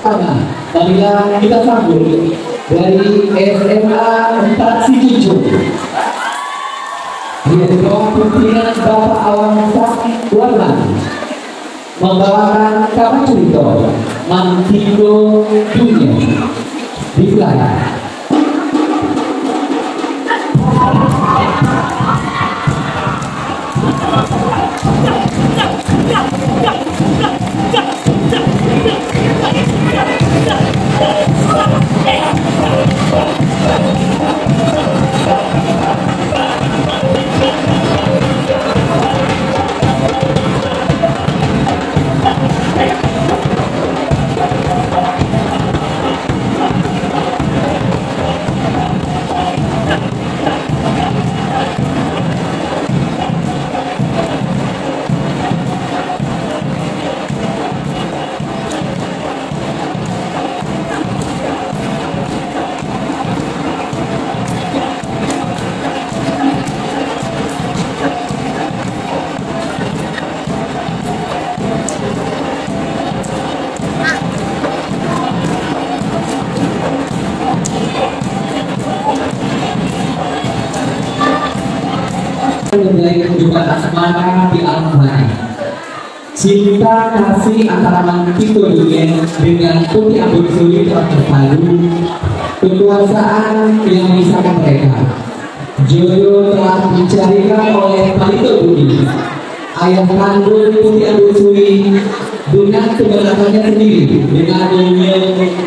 pertama, marilah kita sambut dari SMA 4 Sicucu. Di bawah pimpinan Bapak Awan Warman membawakan kabar cerita Mantigo Dunia di belakang. Mengenai kehidupan asmara di alam lain, cinta kasih antara Mantigo Dunia dengan Putih Abu Suli telah berpalu, kekuasaan yang memisahkan mereka. Jodoh telah dicarikan oleh Mantigo Dunia, ayah kandung Putih Abu Suli, dengan keberaniannya sendiri, dengan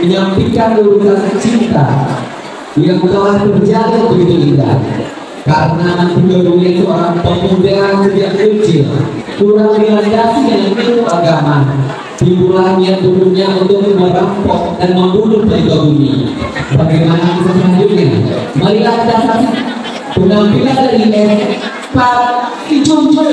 menyampaikan urusan cinta yang telah berjalan begitu indah. Karena Mantigo Dunia seorang pemuda sejak kecil kurang dilandasi dengan ilmu agama, timbullah niat buruknya untuk merampok dan membunuh Mantigo Dunia. Bagaimana kisah selanjutnya? Marilah kita saksikan penampilan dari Pak Sicucu.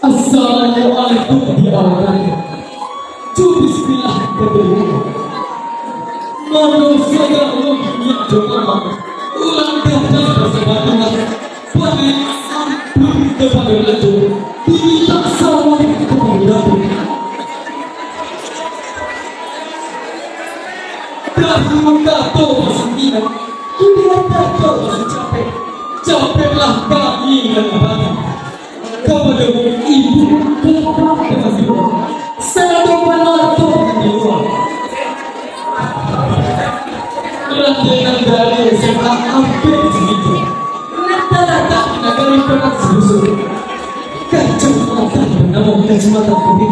Assalamualaikum ya Allah. Bismillah berdiri. Manusia yang mempunyai doa, ulang dan bersama Tuhan. Pada ampun kepada itu, tidak salah kepada dahulu tato sembilan, kemudian tato capek, capeklah kami dan abadi. Kepada ibu, kepada kasih begitu. Rata-rata negara perang susu. Kacamata bernama kacamata putih.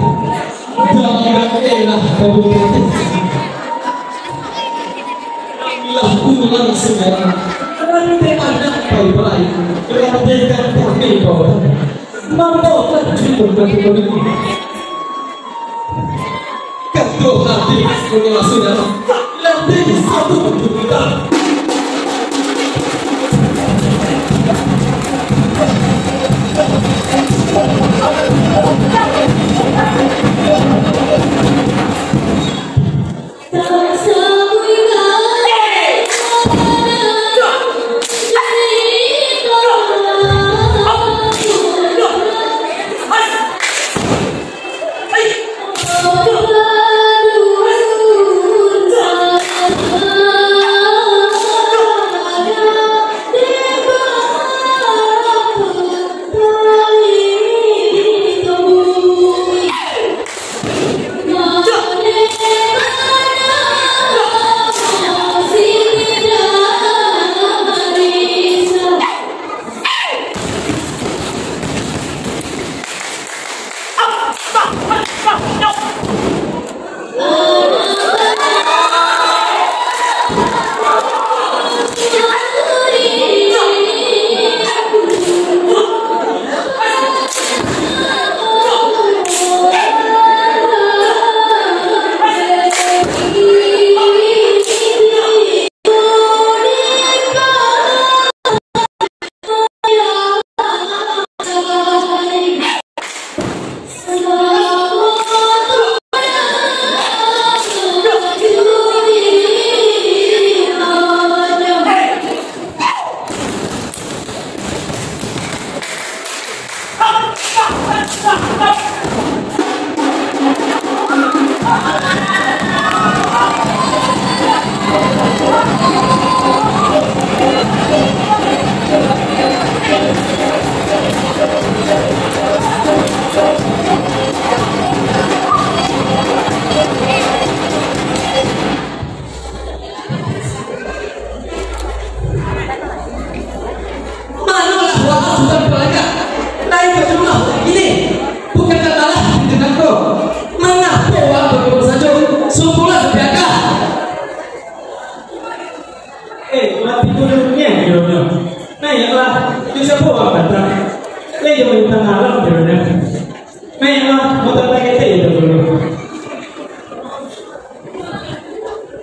Daerah kabupaten. Inilah ulang semua. Rantai anak baik-baik. Rantaikan kami bawah. Mampukan juga bagi-bagi. Kau hati menolak saudara. Lantai satu untuk kita.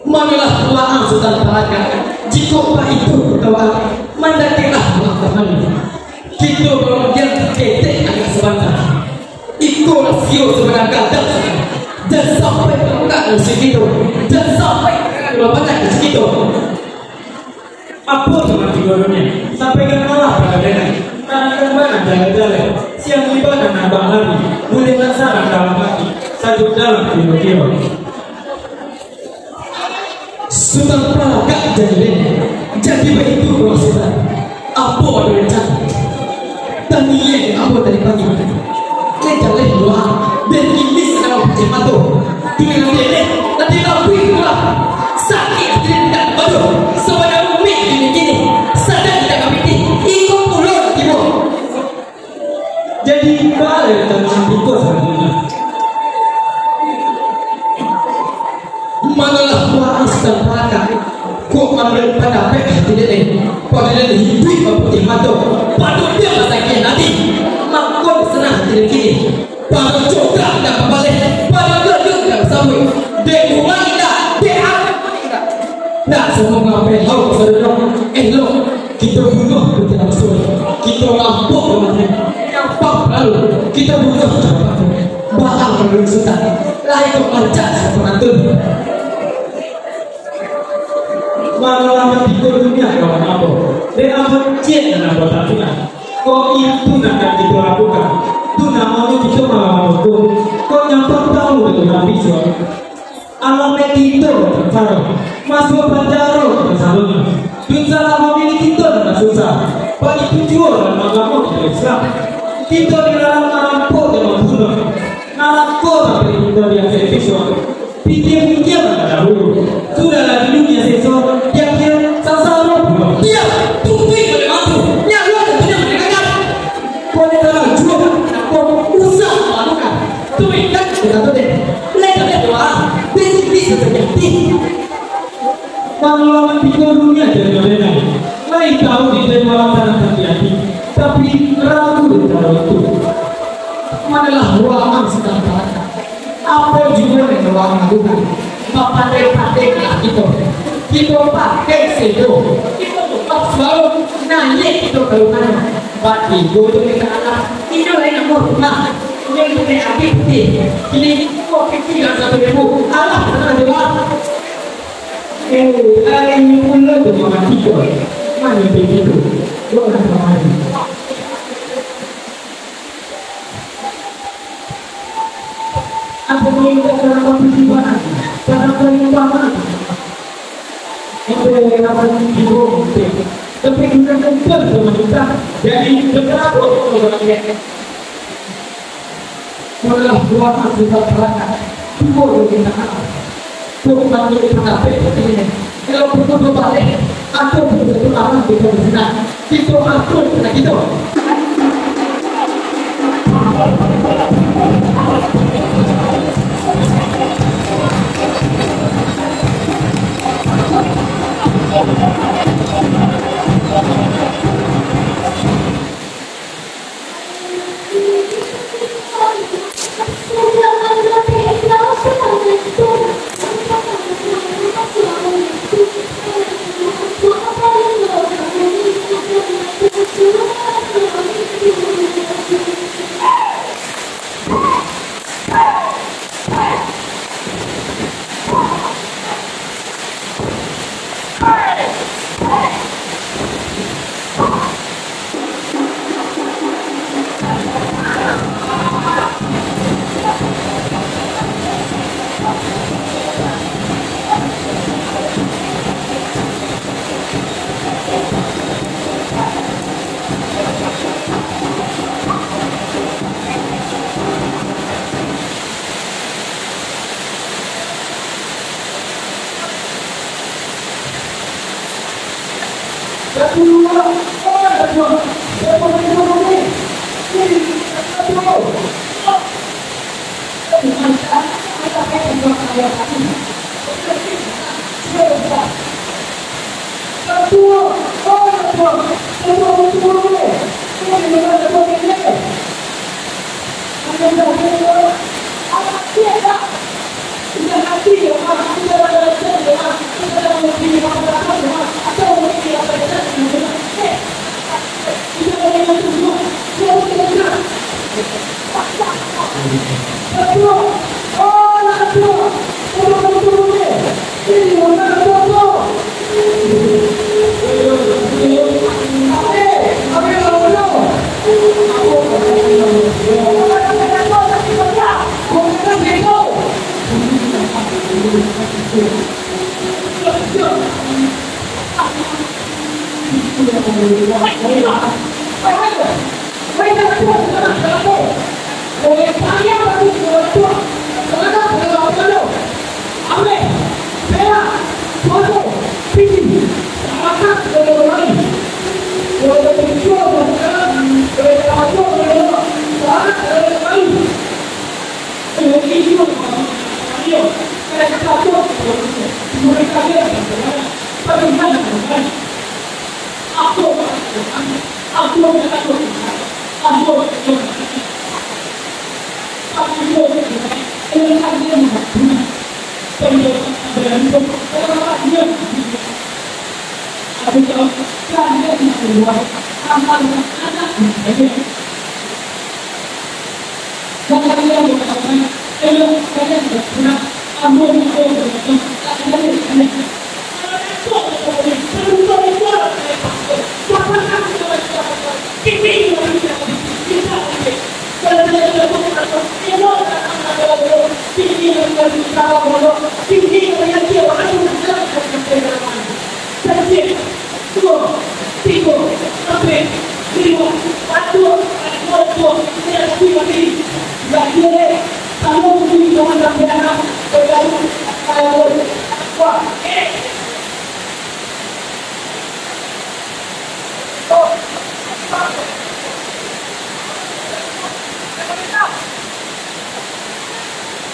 Marilah tuaan Sultan Praga. Jika itu kawan mendakilah teman. Kita kemudian ketek agak sebentar. Ikulah sio sebenarnya dan sampai ke segitu dan sampai ke banyak segitu. Apa cuma tidurnya? Sampaikan malah pada nenek. Tangan mana jalan-jalan. Siang ibadah nambah hari. Boleh laksana dalam hati. Satu dalam kilo-kilo. Sultan Praga jadi begitu maksudnya. Apa ada rencana? Tanya apa tadi pagi? Kejalih doa dan ini sedang berjemato. Dengan dia nanti lebih pula sakit tidak baru. Sebenarnya umi gini sadar tidak kami ikut pulau timur. Jadi balik tentang ikut sebenarnya. Manalah doa Sultan Praga. Kok ambil pada pek tidak ni? Pada dia hidup berputih mata. Pada dia masakin nanti. Makon senang tidak kini. Pada coba dan kembali. Pada gedung dan sawit. Dia mulai dah. Dia akan tidak. Tak semua ngapain tahu saudara. Elok kita bunuh bertindak sulit. Kita rampok rumahnya. Yang lalu kita bunuh cepat. Bahang menurut Sultan. Lain kemancat penantun. Malah matiku dunia kawan apa? Dan apa cek dan apa tatuan? Kau itu nak kita lakukan? Tu nama itu kita malah itu. Kau nyampak tahu itu nabi suami. Alam itu cara masuk penjara bersama. Bisa memiliki kita dan susah. Bagi tujuan dan agama kita Islam. Kita dilarang merampok dan membunuh. Merampok tapi kita yang seksual. Pinjam pada dahulu. Sudahlah di dunia seksual yang dia sasar. Dia pindah kita tuh deh. Lewat doa, bisa terjadi. Pengalaman pikir dunia dari lain. Lain tahu di dalam tanah terjadi, tapi ragu di dalam itu. Manalah ruangan sedang terasa. Apa juga yang ruangan itu? Pakai itu. Kita pakai sedo. Kita buat selalu naik itu kalau mana. Bagi itu kita anak itu yang murah. Yang kita aktif. Ini kok kecil satu ribu. Allah pernah dengar. Ini pun lagu makan tidur. Mana begitu? Dua orang. Apa yang kita lakukan di mana? Cara perubahan. Itu yang akan dibuat. Tapi kita kumpul sama kita. Jadi beberapa orang yang malah ruangan kita perangkat. Kumpul kita anak. Bukan untuk mencapai ini. Kalau betul balik, atau betul orang bisa bersenang. Itu atur kita gitu.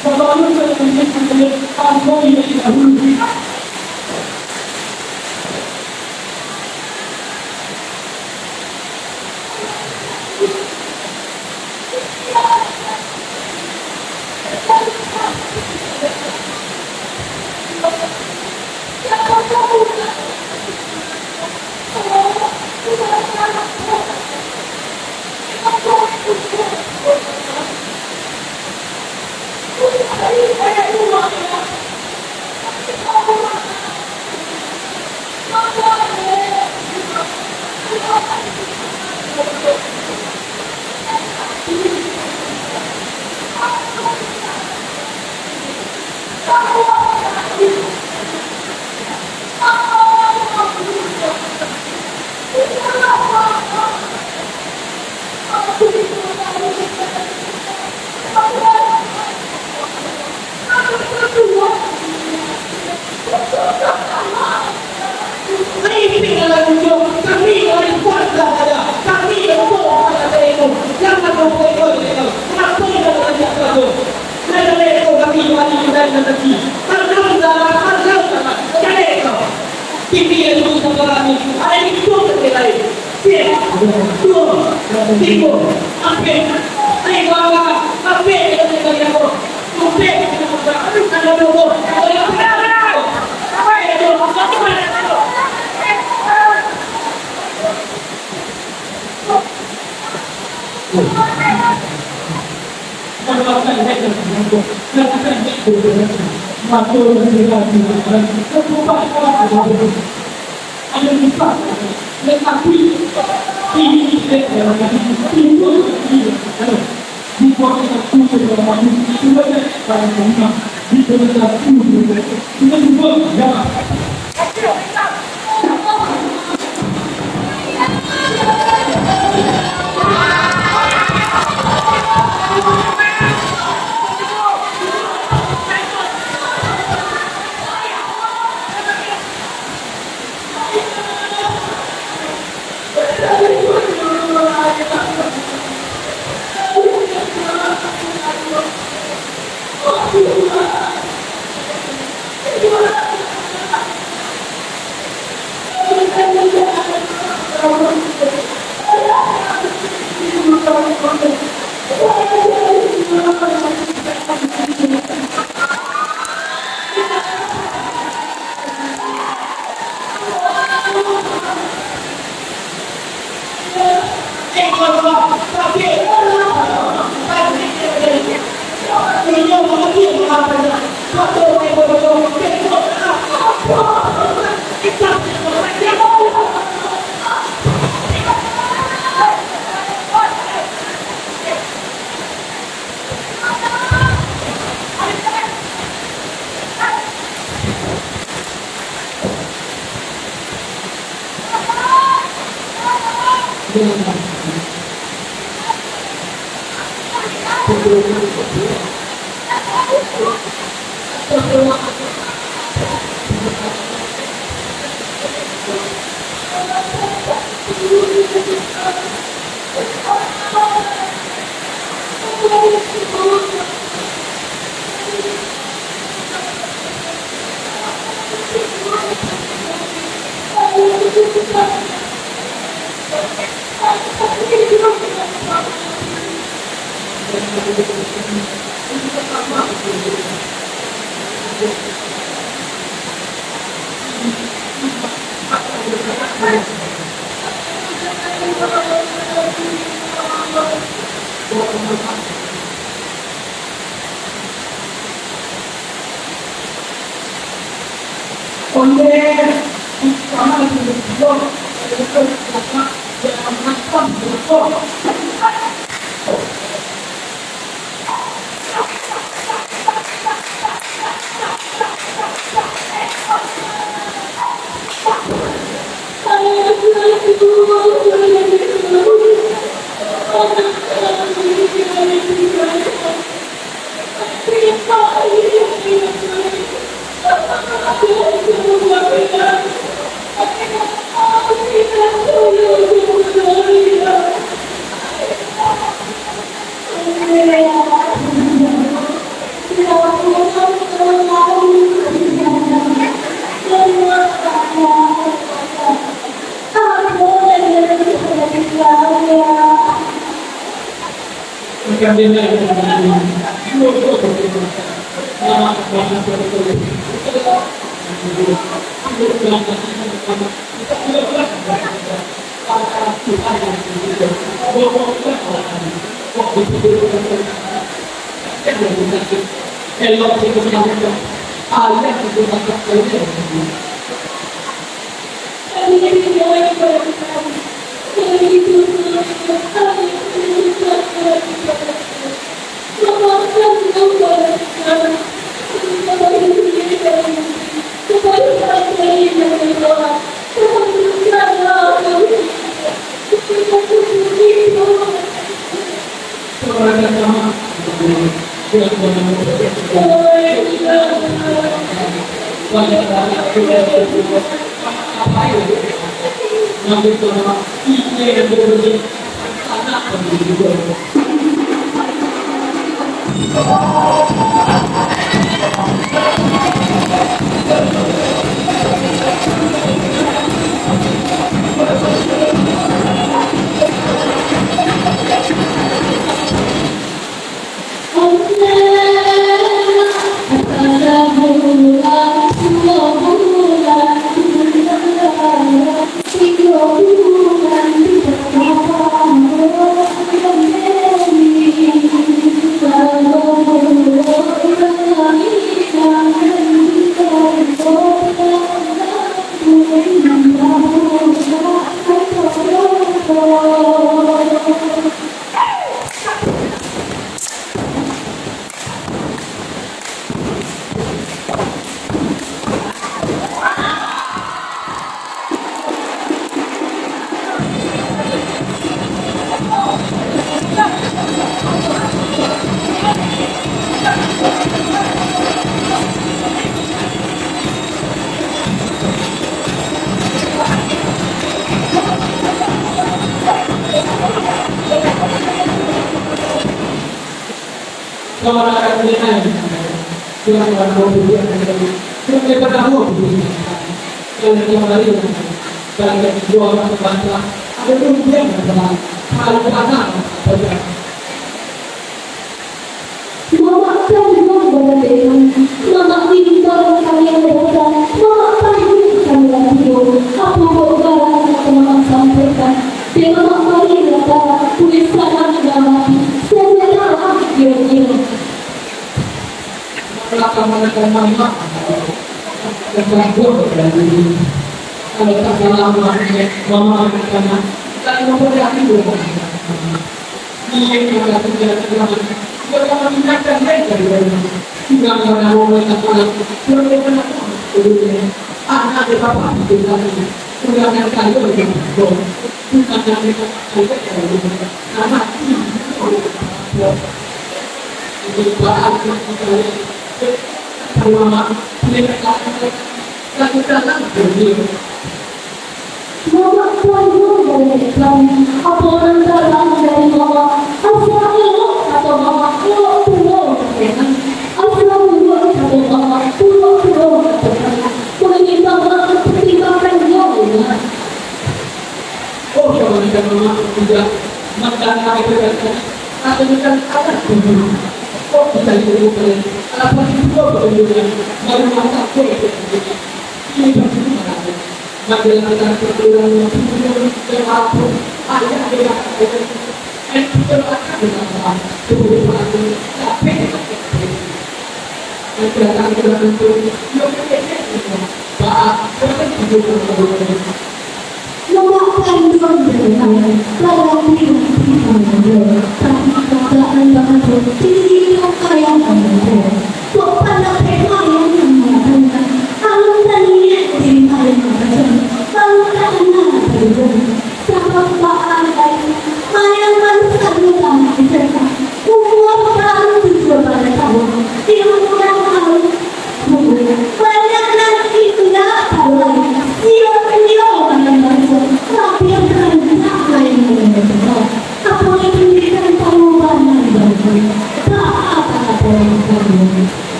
Selalu menjadi apa yang dahulu.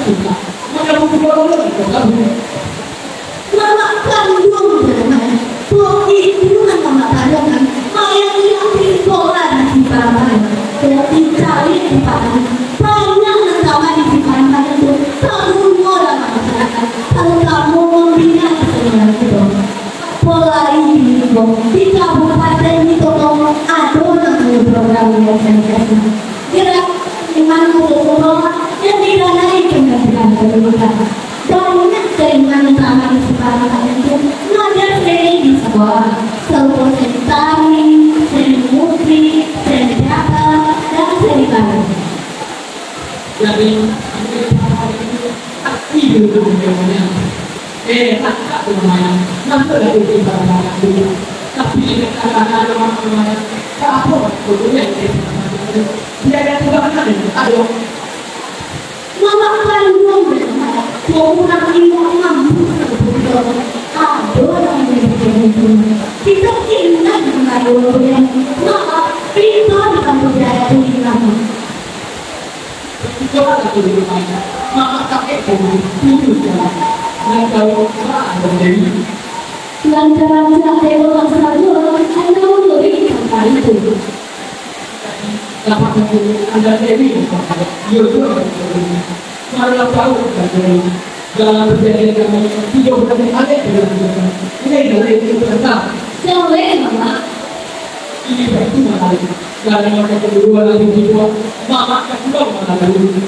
Itu Mana buku baru lagi kamu? Mama kandung dengan itu kan mama kandung ayah yang di sekolah di Parang dan dicari di Parang banyak negara di Parang itu kamu orang masyarakat kalau kamu membina kesenian itu pola ini di kabupaten itu ada namanya program yang saya kira di mana program yang didanai dengan pendidikan banyak jaringan utama di sekolah itu mengajar seni di sekolah seluruh seni tari, seni musik, seni teater, dan seni baru. Jadi aktif itu namanya. Tak namanya. Nanti ada di barang dulu. Tapi kadang-kadang orang-orang apa sebetulnya dia ada juga ada. Mama kandung orang ilmu mampu sebetulnya ada orang yang kita ingat mengadunya mama pintar di kampung daya itu nama Coba satu di rumahnya, mama kakek kamu tidur jalan. Dan kalau ada Dewi, lantaran ada orang saja anda memberi tempat itu. dapat ada Dewi, dia juga malah tahu dari dalam perjalanan kami tidak berani ada ini dari itu tentang Jangan mama. ini berarti mana dari mereka kedua lagi kedua mama kedua mana dulu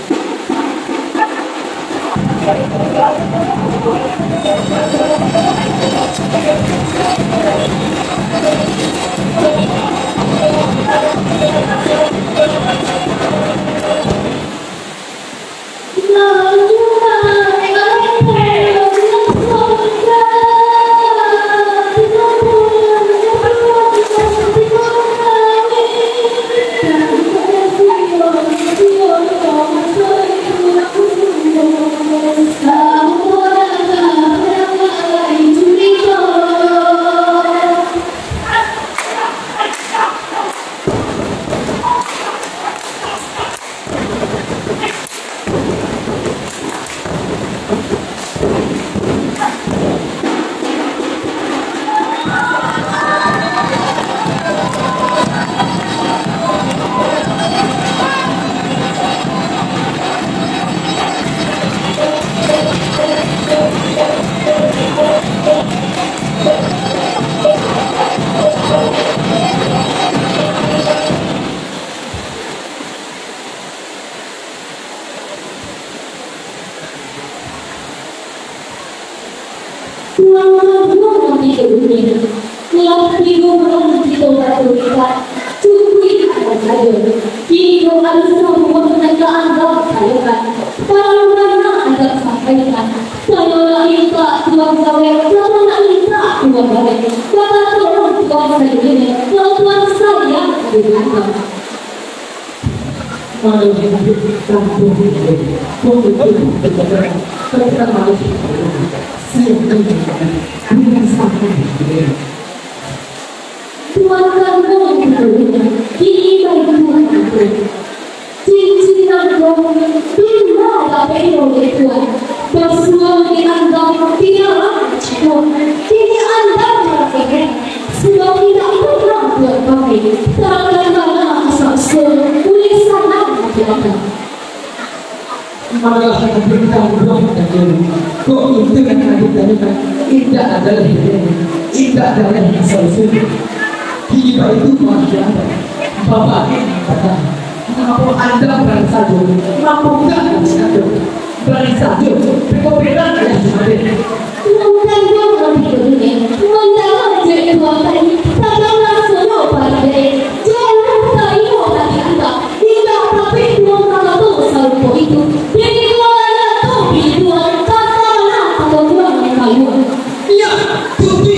Kira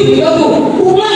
yang kurang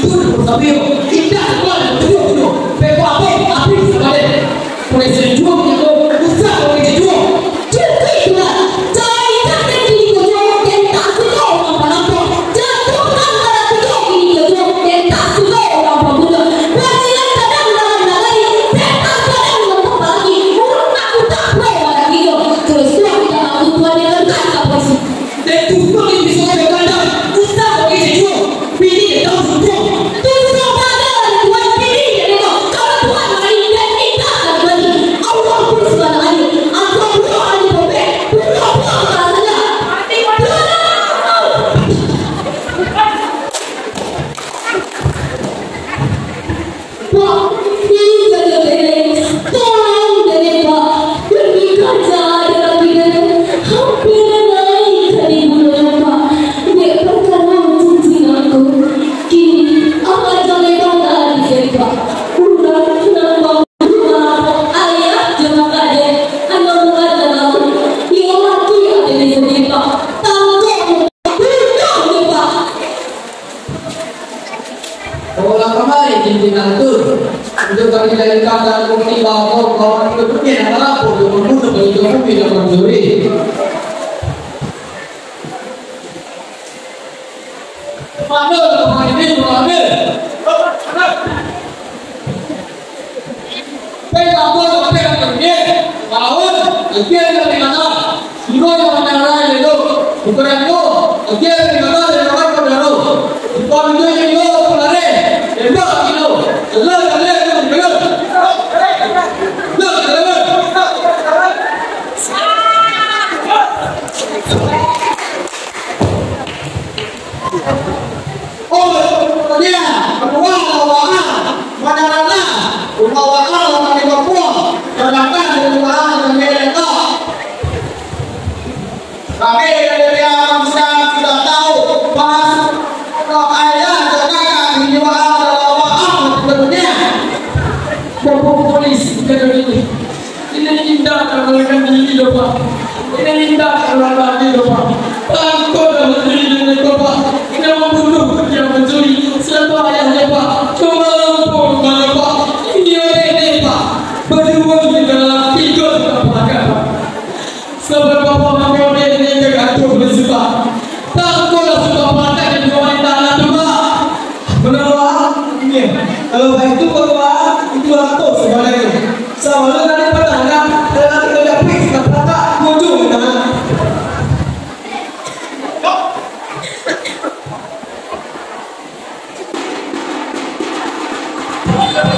Tudo sabia, e tá agora, tudo, pegou a boca, a pizza, valeu. Por exemplo, o saco de tudo.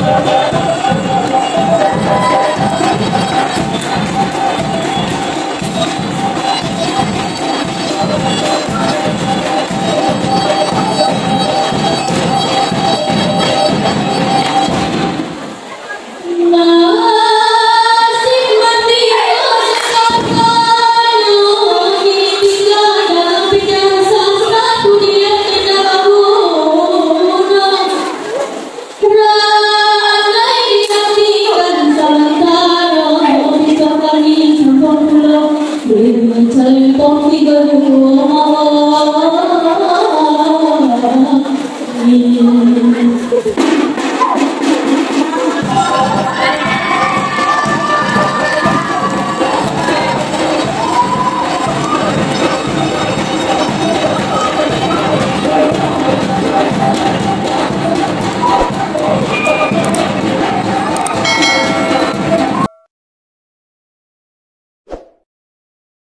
Thank you.